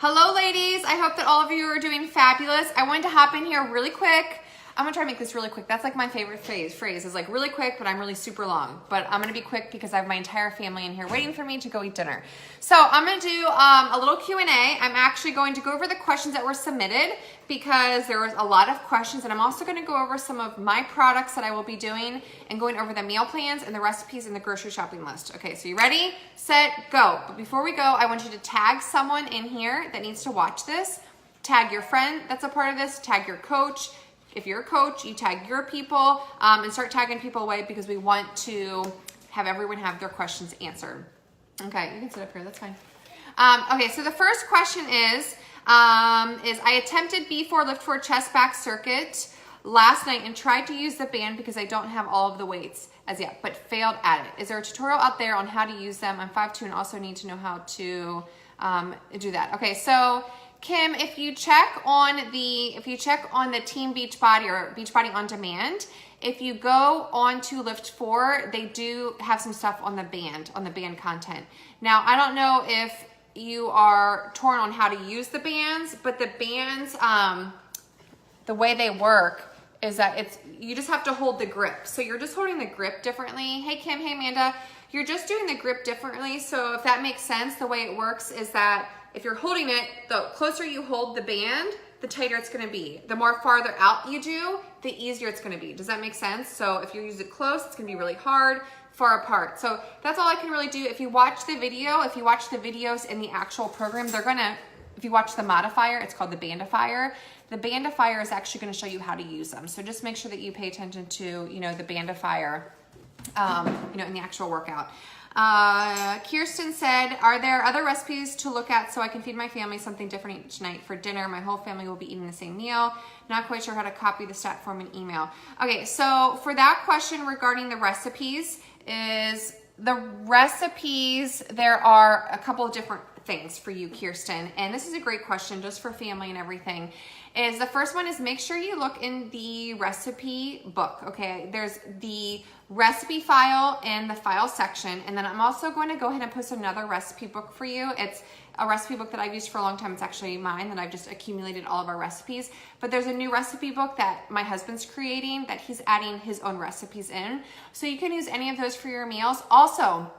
Hello ladies, I hope that all of you are doing fabulous. I wanted to hop in here really quick. I'm gonna try to make this really quick. That's like my favorite phrase is like really quick, but I'm really super long. But I'm gonna be quick because I have my entire family in here waiting for me to go eat dinner. So I'm gonna do a little Q&A. I'm actually going to go over the questions that were submitted because there was a lot of questions, and I'm also gonna go over some of my products that I will be doing and going over the meal plans and the recipes and the grocery shopping list. Okay, so you ready, set, go. But before we go, I want you to tag someone in here that needs to watch this. Tag your friend that's a part of this, tag your coach. If you're a coach, you tag your people and start tagging people away because we want to have everyone have their questions answered. Okay, you can sit up here, that's fine. Okay, so the first question is I attempted B4 lift 4 chest back circuit last night and tried to use the band because I don't have all of the weights as yet, but failed at it. Is there a tutorial out there on how to use them? I'm 5'2" and also need to know how to do that. Okay, so Kim, if you check on the Team Beachbody or Beachbody On Demand, if you go on to Lift 4, they do have some stuff on the band content. Now, I don't know if you are torn on how to use the bands, but the bands, the way they work is that you just have to hold the grip. So you're just holding the grip differently. Hey Kim, hey Amanda, you're just doing the grip differently. So if that makes sense, the way it works is that if you're holding it, the closer you hold the band, the tighter it's gonna be. The more farther out you do, the easier it's gonna be. Does that make sense? So if you use it close, it's gonna be really hard, far apart. So that's all I can really do. If you watch the video, if you watch the videos in the actual program, if you watch the modifier, it's called the bandifier. The bandifier is actually gonna show you how to use them. So just make sure that you pay attention to, the bandifier, in the actual workout. Kirsten said, are there other recipes to look at so I can feed my family something different each night for dinner? My whole family will be eating the same meal. Not quite sure how to copy the stat form and email. Okay, so for that question regarding the recipes, there are a couple of different things for you, Kirsten, and this is a great question just for family and everything. The first one is make sure you look in the recipe book, okay? There's the recipe file in the file section, and then I'm also going to go ahead and post another recipe book for you. It's a recipe book that I've used for a long time. It's actually mine, that I've just accumulated all of our recipes. But there's a new recipe book that my husband's creating that he's adding his own recipes in. So you can use any of those for your meals. Also,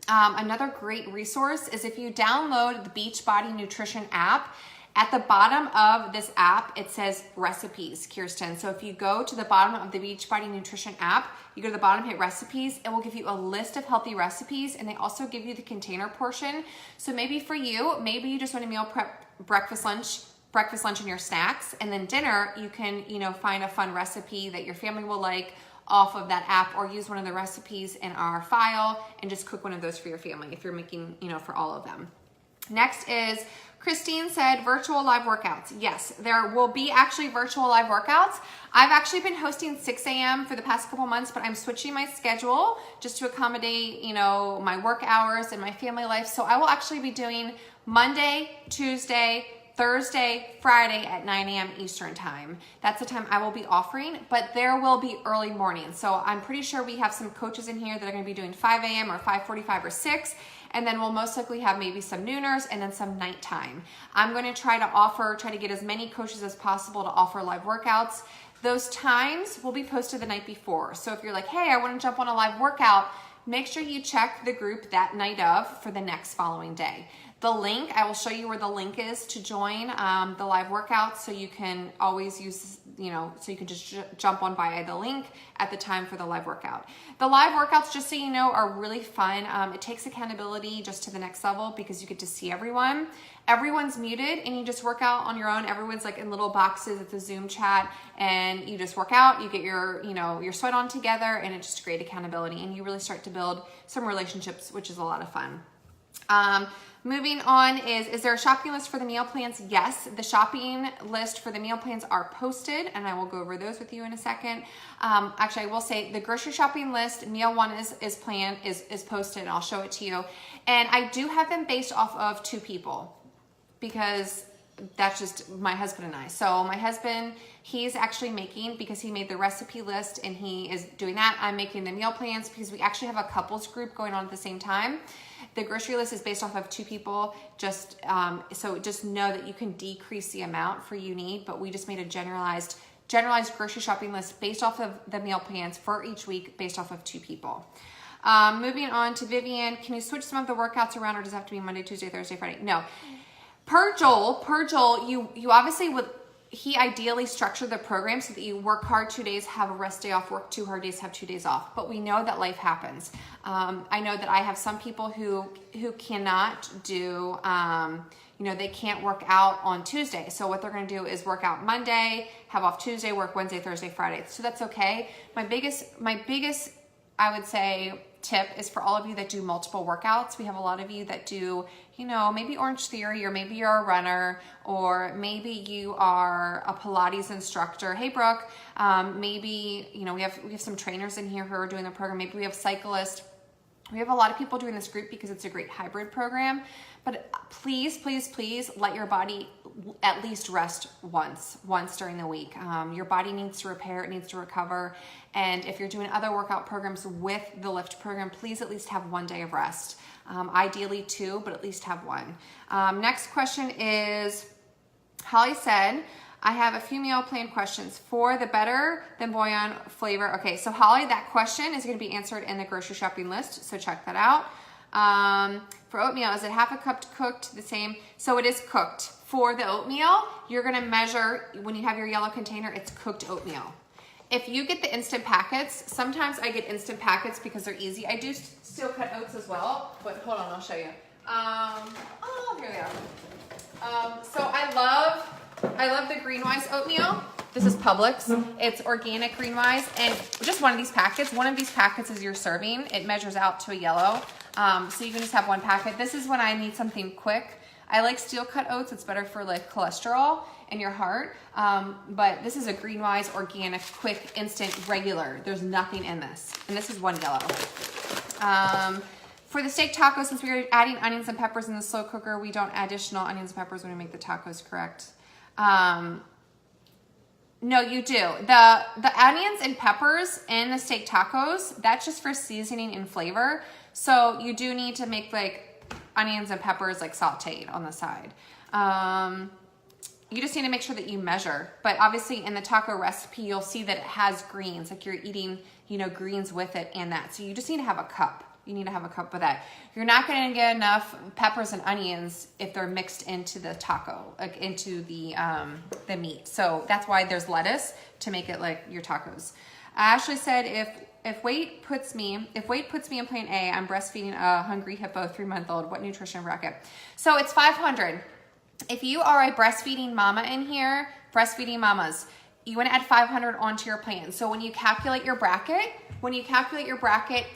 another great resource is if you download the Beachbody Nutrition app. At the bottom of this app, it says recipes, Kirsten. So if you go to the bottom of the Beachbody Nutrition app, you go to the bottom, hit recipes, it will give you a list of healthy recipes, and they also give you the container portion. So maybe for you, maybe you just want to meal prep breakfast, lunch, and your snacks, and then dinner, you can, find a fun recipe that your family will like off of that app, or use one of the recipes in our file and just cook one of those for your family if you're making, for all of them. Next is Christine said virtual live workouts. Yes, there will be actually virtual live workouts. I've actually been hosting 6 a.m. for the past couple months, but I'm switching my schedule just to accommodate, my work hours and my family life. So I will actually be doing Monday, Tuesday, Thursday, Friday at 9 a.m. Eastern time. That's the time I will be offering, but there will be early morning. So I'm pretty sure we have some coaches in here that are gonna be doing 5 a.m. or 5:45 or 6. And then we'll most likely have maybe some nooners and then some nighttime. I'm gonna try to get as many coaches as possible to offer live workouts. Those times will be posted the night before. So if you're like, hey, I wanna jump on a live workout, make sure you check the group that night of for the next following day. The link, I will show you where the link is to join the live workout, so you can always use, so you can just jump on via the link at the time for the live workout. The live workouts, just so you know, are really fun. It takes accountability just to the next level because you get to see everyone. Everyone's muted and you just work out on your own. Everyone's like in little boxes at the Zoom chat, and you just work out, you get your, your sweat on together, and it's just great accountability, and you really start to build some relationships, which is a lot of fun. Moving on is there a shopping list for the meal plans? Yes, the shopping list for the meal plans are posted, and I will go over those with you in a second. Actually, I will say the grocery shopping list, meal one is posted, and I'll show it to you. And I do have them based off of 2 people because that's just my husband and I. So my husband, he's actually making, because he made the recipe list and he is doing that. I'm making the meal plans because we actually have a couples group going on at the same time. The grocery list is based off of 2 people, so just know that you can decrease the amount for you need, but we just made a generalized grocery shopping list based off of the meal plans for each week based off of 2 people. Moving on to Vivian, can you switch some of the workouts around, or does it have to be Monday, Tuesday, Thursday, Friday? No. Per Joel, you obviously would, he ideally structured the program so that you work hard 2 days, have a rest day off, work 2 hard days, have 2 days off. But we know that life happens. I know that I have some people who cannot do, they can't work out on Tuesday. So what they're going to do is work out Monday, have off Tuesday, work Wednesday, Thursday, Friday. So that's okay. My biggest, I would say, tip is for all of you that do multiple workouts. We have a lot of you that do, maybe Orange Theory, or maybe you're a runner, or maybe you are a Pilates instructor. Hey, Brooke, maybe, we have some trainers in here who are doing the program. Maybe we have cyclists. We have a lot of people doing this group because it's a great hybrid program. But please, please, please let your body at least rest once during the week. Your body needs to repair, it needs to recover. And if you're doing other workout programs with the Lift program, please at least have 1 day of rest. Ideally 2, but at least have 1. Next question is, Holly said, I have a few meal plan questions for the better than bouillon flavor. Okay, so Holly, that question is going to be answered in the grocery shopping list, so check that out. For oatmeal, is it half a cup cooked the same? So it is cooked. For the oatmeal, you're going to measure, when you have your yellow container, it's cooked oatmeal. If you get the instant packets, sometimes I get instant packets because they're easy. I do steel cut oats as well, but hold on, I'll show you. Here they are. So I love the Greenwise oatmeal. This is Publix. It's organic Greenwise, and just one of these packets is your serving. It measures out to a yellow, so you can just have 1 packet. This is when I need something quick. I like steel cut oats. It's better for like cholesterol and your heart, but this is a Greenwise organic, quick, instant, regular. There's nothing in this, and this is 1 yellow. For the steak tacos, since we're adding onions and peppers in the slow cooker, we don't add additional onions and peppers when we make the tacos, correct? No, you do. The onions and peppers in the steak tacos, that's just for seasoning and flavor. So you do need to make like onions and peppers like sauteed on the side. You just need to make sure that you measure. But obviously in the taco recipe, you'll see that it has greens, like you're eating, greens with it and that. So you just need to have a cup. You need to have a cup of that. You're not going to get enough peppers and onions if they're mixed into the taco, like into the meat. So that's why there's lettuce, to make it like your tacos. Ashley said, if weight puts me in plan A, I'm breastfeeding a hungry hippo 3-month-old. What nutrition bracket? So it's 500. If you are a breastfeeding mama in here, breastfeeding mamas, you want to add 500 onto your plan. So when you calculate your bracket,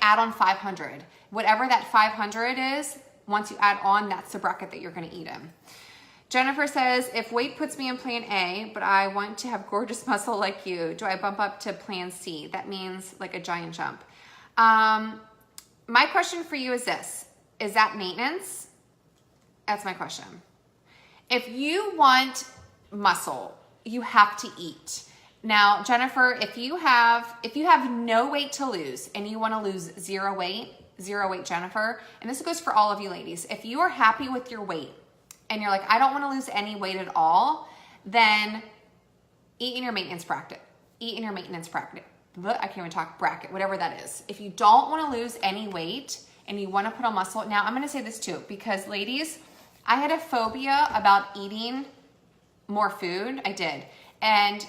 add on 500. Whatever that 500 is, once you add on, that's the bracket that you're going to eat in. Jennifer says, if weight puts me in plan A, but I want to have gorgeous muscle like you, do I bump up to plan C? That means like a giant jump. My question for you is this. Is that maintenance? That's my question. If you want muscle, you have to eat. Now, Jennifer, if you have no weight to lose and you want to lose zero weight, Jennifer, and this goes for all of you ladies, if you are happy with your weight and you're like, I don't want to lose any weight at all, then eat in your maintenance bracket. Eat in your maintenance bracket. I can't even talk, bracket, whatever that is. If you don't want to lose any weight and you want to put on muscle, now I'm going to say this too, because ladies, I had a phobia about eating more food. I did. And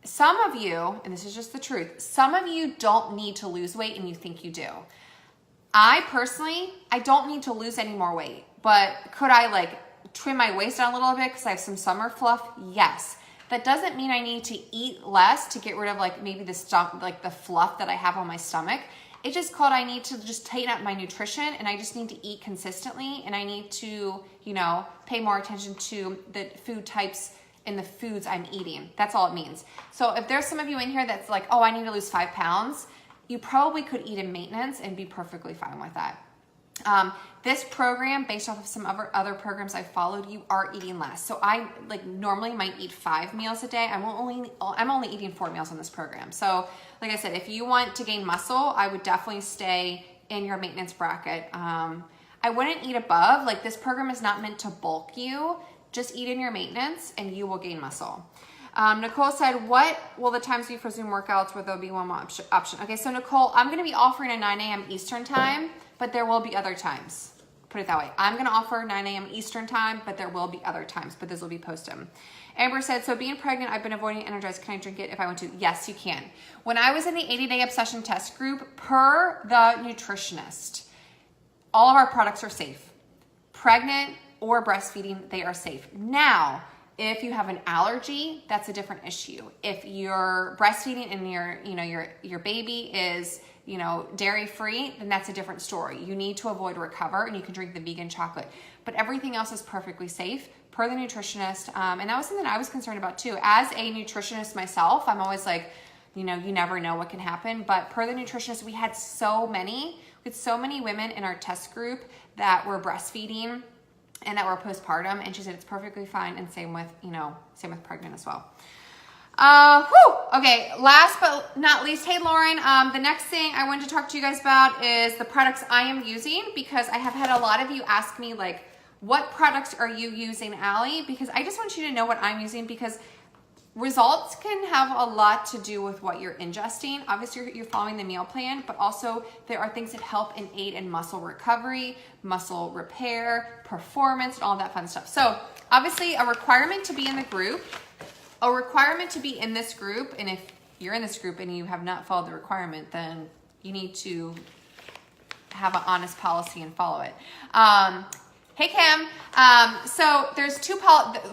some of you, and this is just the truth, some of you don't need to lose weight and you think you do. I personally, I don't need to lose any more weight, but could I like trim my waist down a little bit because I have some summer fluff? Yes. That doesn't mean I need to eat less to get rid of like maybe the stuff, like the fluff that I have on my stomach. It's just called I need to just tighten up my nutrition, and I just need to eat consistently, and I need to, pay more attention to the food types and the foods I'm eating. That's all it means. So if there's some of you in here that's like, oh, I need to lose 5 pounds, you probably could eat in maintenance and be perfectly fine with that. This program, based off of some other programs I followed, you are eating less. So I normally might eat 5 meals a day. I'm only eating 4 meals on this program. So like I said, if you want to gain muscle, I would definitely stay in your maintenance bracket. I wouldn't eat above. Like, this program is not meant to bulk you. Just eat in your maintenance and you will gain muscle. Nicole said, what will the times be for Zoom workouts where there'll be one more option? Okay, so Nicole, I'm going to be offering a 9 a.m. Eastern time, but there will be other times. Put it that way. I'm going to offer 9 a.m. Eastern time, but there will be other times, but this will be posted. Amber said, so being pregnant, I've been avoiding Energize. Can I drink it if I want to? Yes, you can. When I was in the 80-day obsession test group, per the nutritionist, all of our products are safe. Pregnant or breastfeeding, they are safe. Now, if you have an allergy, that's a different issue. If you're breastfeeding and your baby is, dairy free, then that's a different story. You need to avoid Recover, and you can drink the vegan chocolate. But everything else is perfectly safe per the nutritionist. And that was something I was concerned about too. As a nutritionist myself, I'm always like, you never know what can happen. But per the nutritionist, we had so many women in our test group that were breastfeeding and that were postpartum, and she said it's perfectly fine, and same with pregnant as well. Okay, last but not least, hey Lauren, the next thing I wanted to talk to you guys about is the products I am using, because I have had a lot of you ask me, like, what products are you using, Allie? Because I just want you to know what I'm using, because results can have a lot to do with what you're ingesting. Obviously, you're following the meal plan, but also there are things that help and aid in muscle recovery, muscle repair, performance, and all that fun stuff. So obviously, a requirement to be in the group, and if you're in this group and you have not followed the requirement, then you need to have an honest policy and follow it. Hey Kim, so there's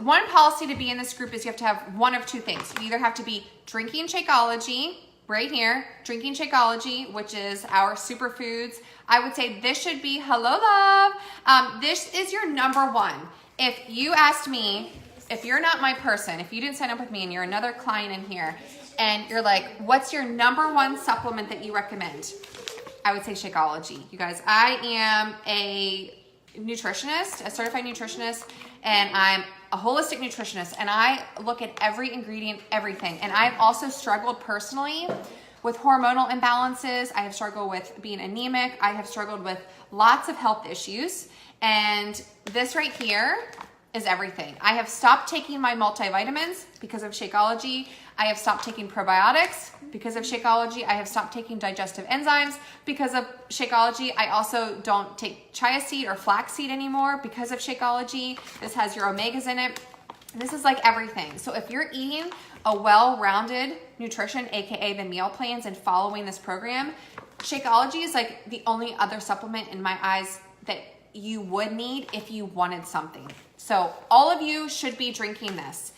one policy to be in this group is you have to have one of two things. You either have to be drinking Shakeology, right here, drinking Shakeology, which is our superfoods. I would say this should be, hello love, this is your number one. If you asked me, if you're not my person, if you didn't sign up with me and you're another client in here, and you're like, what's your number one supplement that you recommend? I would say Shakeology. You guys, I am a nutritionist, a certified nutritionist, and I'm a holistic nutritionist, and I look at every ingredient, everything. And I've also struggled personally with hormonal imbalances. I have struggled with being anemic. I have struggled with lots of health issues, and this right here is everything. I have stopped taking my multivitamins because of Shakeology. I have stopped taking probiotics because of Shakeology. I have stopped taking digestive enzymes because of Shakeology. I also don't take chia seed or flax seed anymore because of Shakeology. This has your omegas in it. This is like everything. So if you're eating a well-rounded nutrition, AKA the meal plans, and following this program, Shakeology is like the only other supplement in my eyes that you would need if you wanted something. So all of you should be drinking this.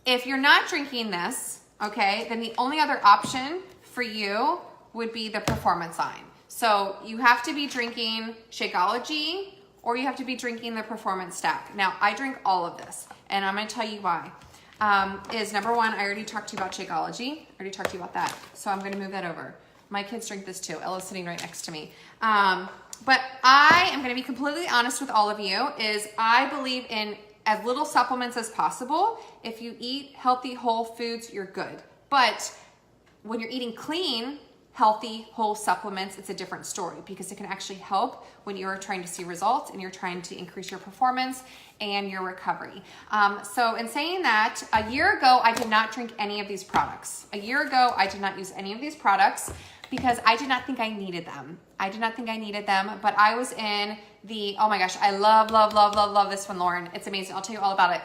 If you're not drinking this, okay, then the only other option for you would be the performance line. So you have to be drinking Shakeology, or you have to be drinking the performance stack. Now, I drink all of this, and I'm gonna tell you why. Is number one, I already talked to you about Shakeology. I already talked to you about that. So I'm gonna move that over. My kids drink this too. Ella's sitting right next to me. But I am gonna be completely honest with all of you, is I believe in as little supplements as possible. If you eat healthy, whole foods, you're good. But when you're eating clean, healthy, whole supplements, it's a different story, because it can actually help when you're trying to see results and you're trying to increase your performance and your recovery. So in saying that, a year ago, I did not drink any of these products. A year ago, I did not use any of these products because I did not think I needed them. But I was in the, oh my gosh, I love this one, Lauren. It's amazing. I'll tell you all about it.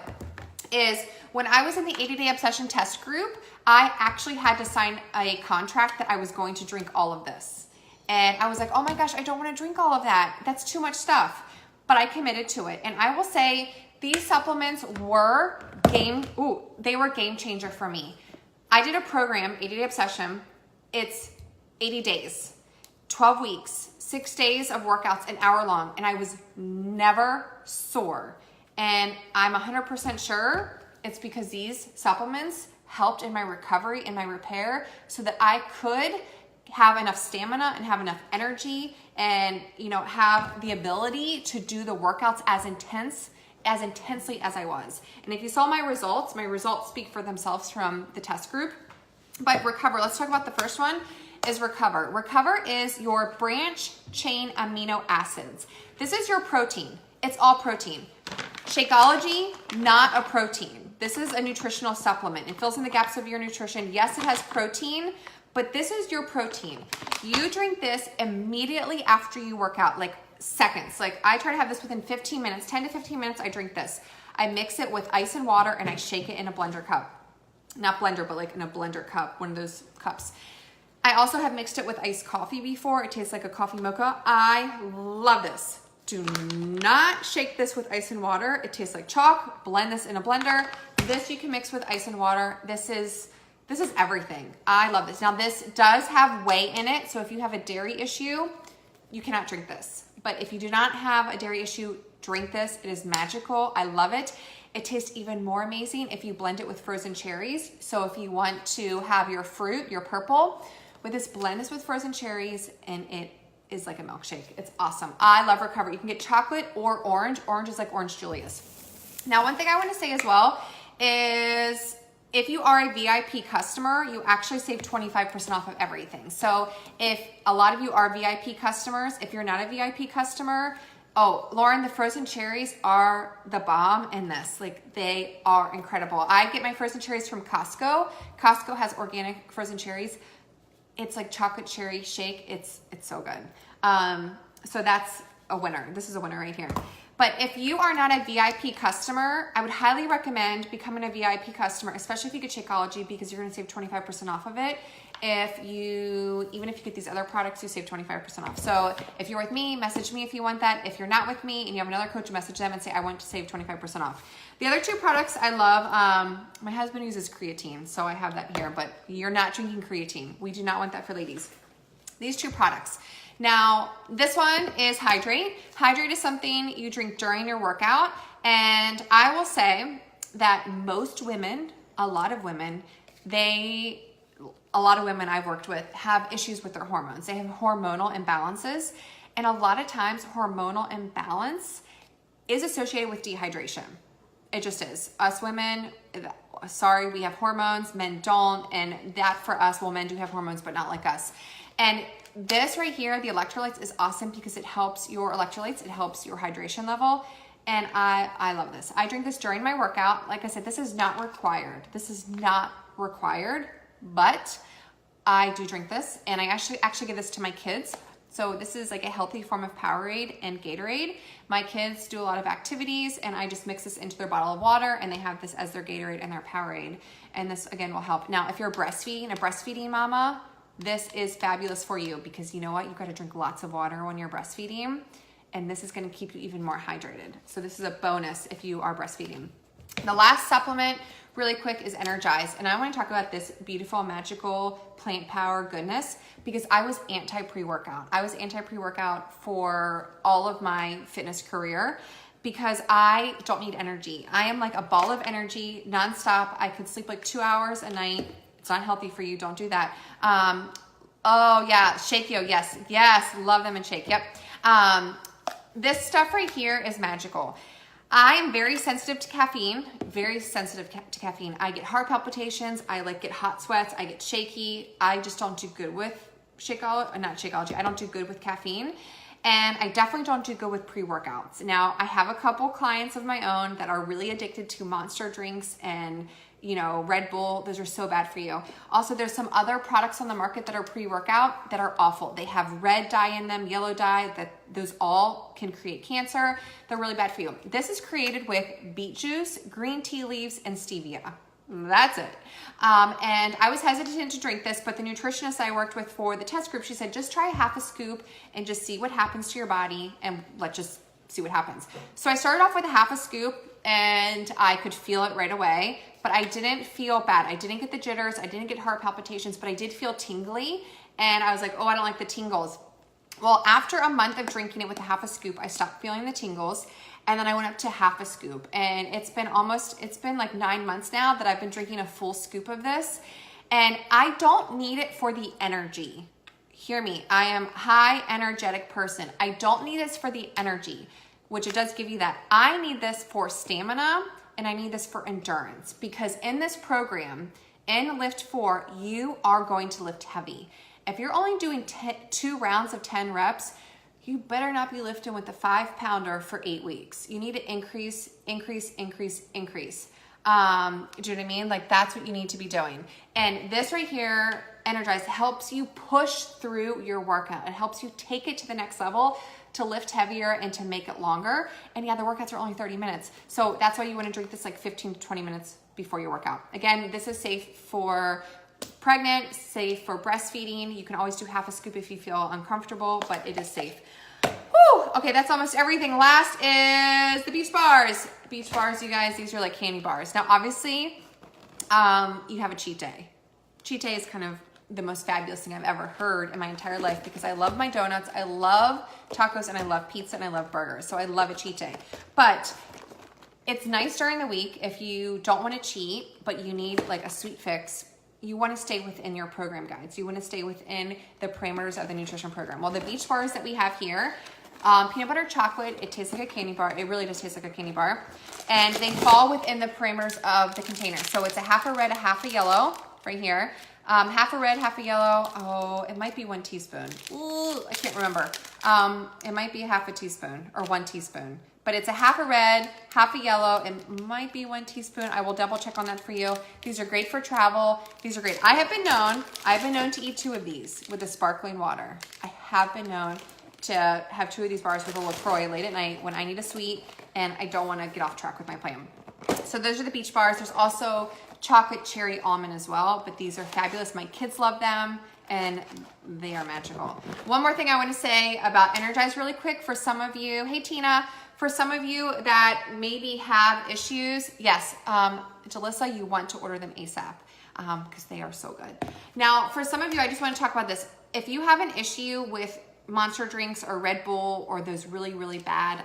Is when I was in the 80-day obsession test group, I actually had to sign a contract that I was going to drink all of this. And I was like, oh my gosh, I don't want to drink all of that. That's too much stuff. But I committed to it. And I will say these supplements were game changer for me. I did a program, 80-day obsession. It's 80 days, 12 weeks, 6 days of workouts, an hour long, and I was never sore. And I'm 100% sure it's because these supplements helped in my recovery and my repair, so that I could have enough stamina and have enough energy and, have the ability to do the workouts as intensely as I was. And if you saw my results speak for themselves from the test group. But Recover, let's talk about the first one. is Recover. Recover is your branch chain amino acids. This is your protein. It's all protein. Shakeology, not a protein. This is a nutritional supplement. It fills in the gaps of your nutrition. Yes, it has protein, but this is your protein. You drink this immediately after you work out, like seconds. Like I try to have this within 15 minutes, 10 to 15 minutes, I drink this. I mix it with ice and water and I shake it in a blender cup. Not blender, but like in a blender cup, one of those cups. I also have mixed it with iced coffee before. It tastes like a coffee mocha. I love this. Do not shake this with ice and water. It tastes like chalk. Blend this in a blender. This you can mix with ice and water. This is everything. I love this. Now this does have whey in it, so if you have a dairy issue, you cannot drink this. But if you do not have a dairy issue, drink this. It is magical. I love it. It tastes even more amazing if you blend it with frozen cherries. So if you want to have your fruit, your purple, with this, blend this with frozen cherries and it is like a milkshake. It's awesome. I love Recover. You can get chocolate or orange. Orange is like Orange Julius. Now, one thing I want to say as well is if you are a VIP customer, you actually save 25% off of everything. So if a lot of you are VIP customers, if you're not a VIP customer, oh, Lauren, the frozen cherries are the bomb in this. Like they are incredible. I get my frozen cherries from Costco. Costco has organic frozen cherries. It's like chocolate cherry shake. It's so good. So that's a winner. This is a winner right here. But if you are not a VIP customer, I would highly recommend becoming a VIP customer, especially if you get Shakeology, because you're going to save 25% off of it. Even if you get these other products, you save 25% off. So if you're with me, message me if you want that. If you're not with me and you have another coach, message them and say, I want to save 25% off. The other two products I love, my husband uses creatine, so I have that here, but you're not drinking creatine. We do not want that for ladies. These two products. Now, this one is Hydrate. Hydrate is something you drink during your workout. And I will say that most women, a lot of women I've worked with have issues with their hormones. They have hormonal imbalances. And a lot of times hormonal imbalance is associated with dehydration. It just is. Us women, sorry, we have hormones, men don't. And that for us, well, men do have hormones, but not like us. And this right here, the electrolytes, is awesome because it helps your electrolytes. It helps your hydration level. And I love this. I drink this during my workout. Like I said, this is not required. This is not required, but I do drink this. And I actually give this to my kids. So this is like a healthy form of Powerade and Gatorade. My kids do a lot of activities and I just mix this into their bottle of water and they have this as their Gatorade and their Powerade. And this again will help. Now, if you're breastfeeding, a breastfeeding mama, this is fabulous for you because you know what? You've got to drink lots of water when you're breastfeeding and this is going to keep you even more hydrated. So this is a bonus if you are breastfeeding. The last supplement really quick is Energize. And I want to talk about this beautiful, magical plant power goodness because I was anti-pre-workout. I was anti-pre-workout for all of my fitness career because I don't need energy. I am like a ball of energy nonstop. I could sleep like 2 hours a night. It's not healthy for you. Don't do that. Oh yeah, Shakeo. Yes. Love them and Shake. Yep. This stuff right here is magical. I am very sensitive to caffeine, to caffeine. I get heart palpitations. I get hot sweats. I get shaky. I just don't do good with Shakeology. I don't do good with caffeine. And I definitely don't do good with pre-workouts. Now, I have a couple clients of my own that are really addicted to Monster drinks and Red Bull. Those are so bad for you. Also, there's some other products on the market that are pre-workout that are awful. They have red dye in them, yellow dye, those all can create cancer. They're really bad for you. This is created with beet juice, green tea leaves, and stevia. That's it. And I was hesitant to drink this, but the nutritionist I worked with for the test group, she said, just try half a scoop and just see what happens to your body and let's just see what happens. So I started off with a half a scoop and I could feel it right away, but I didn't feel bad. I didn't get the jitters. I didn't get heart palpitations, but I did feel tingly. And I was like, oh, I don't like the tingles. Well, after a month of drinking it with a half a scoop, I stopped feeling the tingles. And then I went up to half a scoop. And it's been like 9 months now that I've been drinking a full scoop of this. And I don't need it for the energy. Hear me, I am a high energetic person. I don't need this for the energy, which it does give you that. I need this for stamina and I need this for endurance because in this program, in Lift 4, you are going to lift heavy. if you're only doing 2 rounds of 10 reps, you better not be lifting with the 5-pounder for 8 weeks. You need to increase. Do you know what I mean? Like, that's what you need to be doing. And this right here, Energize, helps you push through your workout. It helps you take it to the next level, to lift heavier and to make it longer. And yeah, the workouts are only 30 minutes. So that's why you want to drink this like 15 to 20 minutes before your workout. Again, this is safe for pregnant, safe for breastfeeding. You can always do half a scoop if you feel uncomfortable, but it is safe. Whew. Okay, that's almost everything. Last is the beach bars. Beach bars, you guys, these are like candy bars. Now, obviously, you have a cheat day. Cheat day is kind of the most fabulous thing I've ever heard in my entire life because I love my donuts, I love tacos, and I love pizza, and I love burgers. So I love a cheat day. But it's nice during the week if you don't want to cheat, but you need like a sweet fix. You want to stay within your program guides. You want to stay within the parameters of the nutrition program. Well, the beach bars that we have here, peanut butter chocolate, it tastes like a candy bar. It really does taste like a candy bar. And they fall within the parameters of the container. So it's a half a red, a half a yellow right here. Half a red, half a yellow. Oh, it might be 1 teaspoon. Ooh, I can't remember. It might be half a teaspoon or 1 teaspoon. But it's a half a red, half a yellow, and might be 1 teaspoon. I will double check on that for you. These are great for travel. These are great. I've been known to eat 2 of these with the sparkling water. I have been known to have 2 of these bars with a LaCroix late at night when I need a sweet and I don't want to get off track with my plan. So those are the beach bars. There's also chocolate cherry almond as well, but these are fabulous. My kids love them and they are magical. One more thing I want to say about Energize really quick for some of you. Hey, Tina. For some of you that maybe have issues, yes, Jalissa, you want to order them ASAP because they are so good. Now, for some of you, I just want to talk about this. If you have an issue with Monster drinks or Red Bull or those really, really bad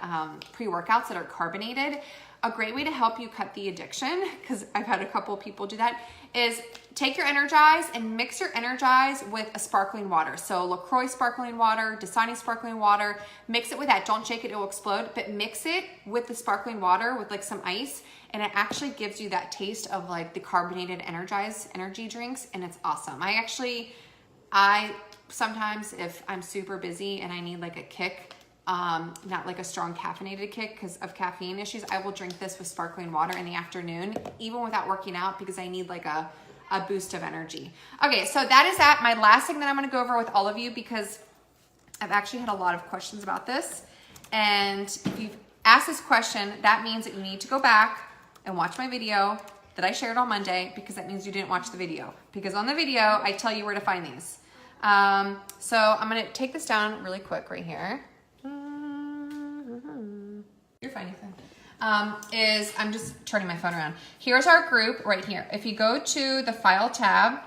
pre-workouts that are carbonated, a great way to help you cut the addiction, because I've had a couple of people do that, is take your Energize and mix your Energize with a sparkling water. So LaCroix sparkling water, Dasani sparkling water, mix it with that. Don't shake it, it will explode, but mix it with the sparkling water with like some ice, and it actually gives you that taste of like the carbonated Energize energy drinks, and it's awesome. I sometimes, if I'm super busy and I need like a kick, not like a strong caffeinated kick because of caffeine issues, I will drink this with sparkling water in the afternoon, even without working out, because I need like a boost of energy. Okay, so that is that. My last thing that I'm going to go over with all of you, because I've actually had a lot of questions about this. And if you've asked this question, that means that you need to go back and watch my video that I shared on Monday, because that means you didn't watch the video. Because on the video, I tell you where to find these. So I'm going to take this down really quick right here. You're fine, Ethan. I'm just turning my phone around. Here's our group right here. If you go to the file tab,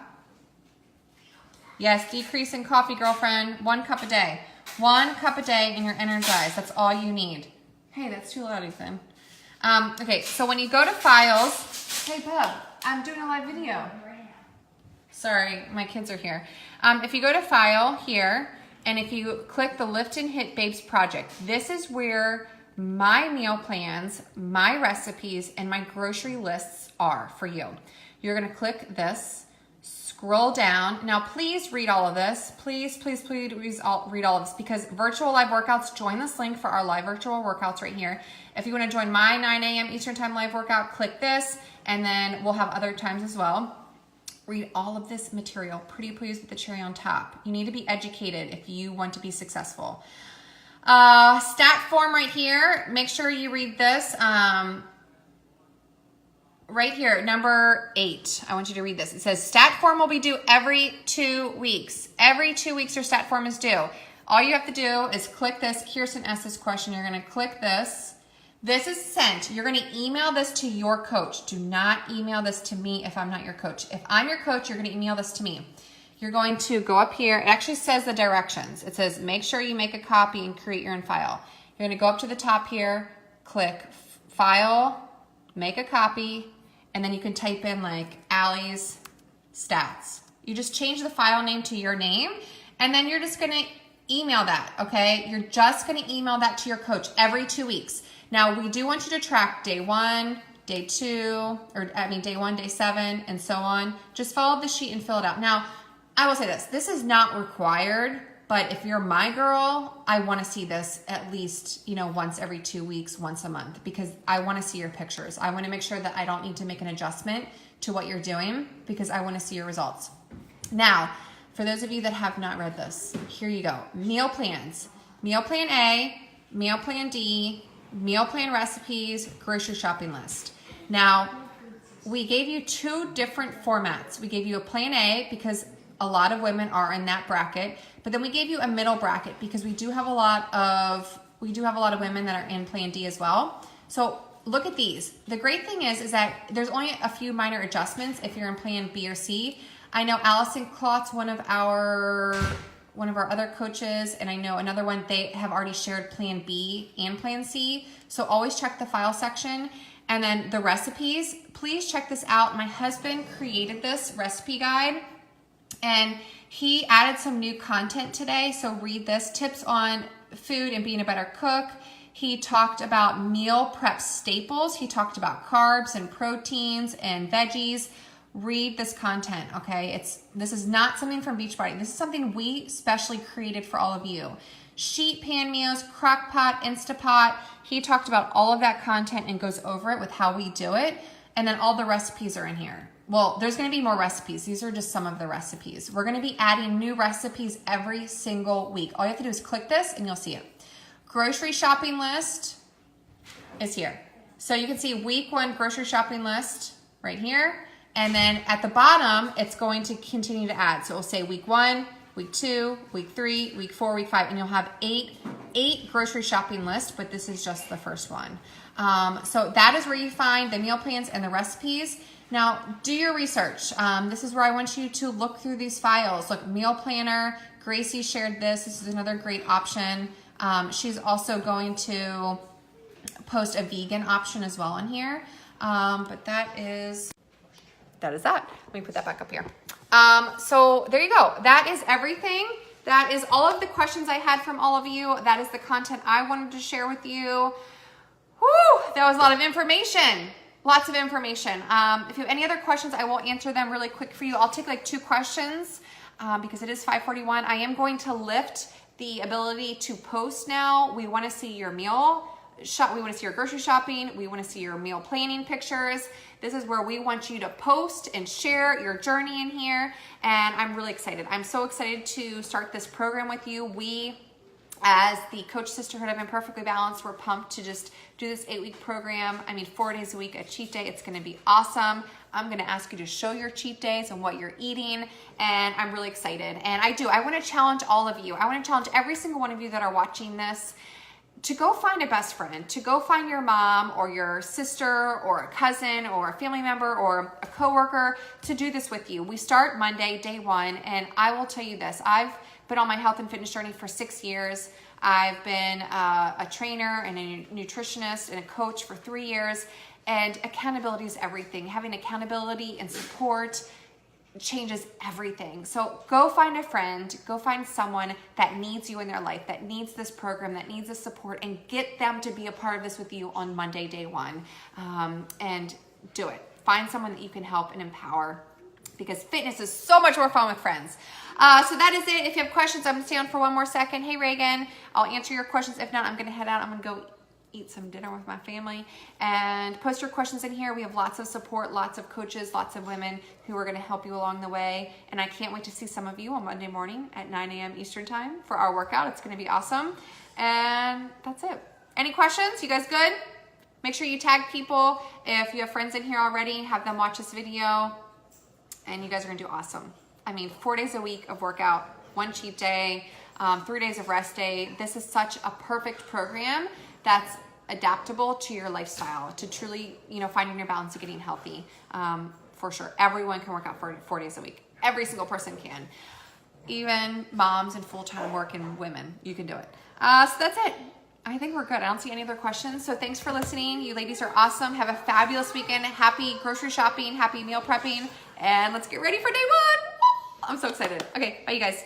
yes, decrease in coffee, girlfriend, 1 cup a day. 1 cup a day in your Energize. That's all you need. Hey, that's too loud, Ethan. Okay, so when you go to files, hey, bub, I'm doing a live video. Sorry, my kids are here. If you go to file here, and if you click the Lift and Hit Babes project, this is where my meal plans, my recipes, and my grocery lists are for you. You're gonna click this, scroll down. Now, please read all of this. Please, please, please read all of this, because virtual live workouts, join this link for our live virtual workouts right here. If you wanna join my 9 a.m. Eastern Time live workout, click this, and then we'll have other times as well. Read all of this material, pretty please with the cherry on top. You need to be educated if you want to be successful. Stat form right here, make sure you read this. Right here, number 8, I want you to read this. It says stat form will be due every 2 weeks. Every 2 weeks your stat form is due. All you have to do is click this. Kirsten asked this question. You're gonna click this. This is sent. You're gonna email this to your coach. Do not email this to me if I'm not your coach. If I'm your coach, you're gonna email this to me. You're going to go up here. It actually says the directions. It says make sure you make a copy and create your own file. You're gonna go up to the top here, click File, Make a Copy, and then you can type in like Allie's Stats. You just change the file name to your name, and then you're just gonna email that, okay? You're just gonna email that to your coach every 2 weeks. Now, we do want you to track day 1, day 2, day 1, day 7, and so on. Just follow the sheet and fill it out. Now, I will say this is not required, but if you're my girl, I want to see this at least, you know, once every 2 weeks, once a month, because I want to see your pictures. I want to make sure that I don't need to make an adjustment to what you're doing because I want to see your results. Now, for those of you that have not read this, here you go. Meal plans. Meal plan A, meal plan D, meal plan recipes, grocery shopping list. Now, we gave you 2 different formats. We gave you a plan A because a lot of women are in that bracket, but then we gave you a middle bracket because we do have a lot of women that are in plan D as well. So look at these. The great thing is that there's only a few minor adjustments if you're in plan B or C. I know Allison Klotz, one of our other coaches, and I know another one, they have already shared plan B and plan C. So always check the file section. And then the recipes, please check this out. My husband created this recipe guide and he added some new content today. So read this, tips on food and being a better cook. He talked about meal prep staples. He talked about carbs and proteins and veggies. Read this content, okay? This is not something from Beachbody. This is something we specially created for all of you. Sheet pan meals, crock pot, Instapot. He talked about all of that content and goes over it with how we do it. And then all the recipes are in here. Well, there's gonna be more recipes. These are just some of the recipes. We're gonna be adding new recipes every single week. All you have to do is click this and you'll see it. Grocery shopping list is here. So you can see week 1 grocery shopping list right here. And then at the bottom, it's going to continue to add. So it'll say week 1, week 2, week 3, week 4, week 5, and you'll have eight grocery shopping lists, but this is just the first one. So that is where you find the meal plans and the recipes. Now, do your research. This is where I want you to look through these files. Look, meal planner, Gracie shared this. This is another great option. She's also going to post a vegan option as well in here. But that is that. Let me put that back up here. So there you go. That is everything. That is all of the questions I had from all of you. That is the content I wanted to share with you. Whew, that was a lot of information. Lots of information. If you have any other questions, I will answer them really quick for you. I'll take like 2 questions because it is 5:41. I am going to lift the ability to post now. We want to see your meal shop. We want to see your grocery shopping. We want to see your meal planning pictures. This is where we want you to post and share your journey in here. And I'm really excited. I'm so excited to start this program with you. We, as the Coach Sisterhood of Imperfectly Balanced, we're pumped to just do this 8-week program. I mean, 4 days a week, a cheat day. It's going to be awesome. I'm going to ask you to show your cheat days and what you're eating. And I'm really excited. And I want to challenge all of you. I want to challenge every single one of you that are watching this to go find a best friend, to go find your mom or your sister or a cousin or a family member or a coworker to do this with you. We start Monday, day 1, and I will tell you this. I've been on my health and fitness journey for 6 years. I've been a trainer and a nutritionist and a coach for 3 years, and accountability is everything. Having accountability and support changes everything. So go find a friend, go find someone that needs you in their life, that needs this program, that needs this support, and get them to be a part of this with you on Monday, day 1. And do it. Find someone that you can help and empower, because fitness is so much more fun with friends. So that is it. If you have questions, I'm gonna stay on for 1 more second. Hey, Reagan, I'll answer your questions. If not, I'm gonna head out. I'm gonna go eat some dinner with my family, and post your questions in here. We have lots of support, lots of coaches, lots of women who are going to help you along the way. And I can't wait to see some of you on Monday morning at 9 a.m. Eastern time for our workout. It's going to be awesome. And that's it. Any questions? You guys good? Make sure you tag people. If you have friends in here already, have them watch this video, and you guys are going to do awesome. I mean, 4 days a week of workout, 1 cheat day, 3 days of rest day. This is such a perfect program that's adaptable to your lifestyle, to truly, finding your balance and getting healthy. For sure. Everyone can work out for 4 days a week. Every single person can. Even moms and full-time working women, you can do it. So that's it. I think we're good. I don't see any other questions. So thanks for listening. You ladies are awesome. Have a fabulous weekend. Happy grocery shopping, happy meal prepping, and let's get ready for day 1. I'm so excited. Okay, bye you guys.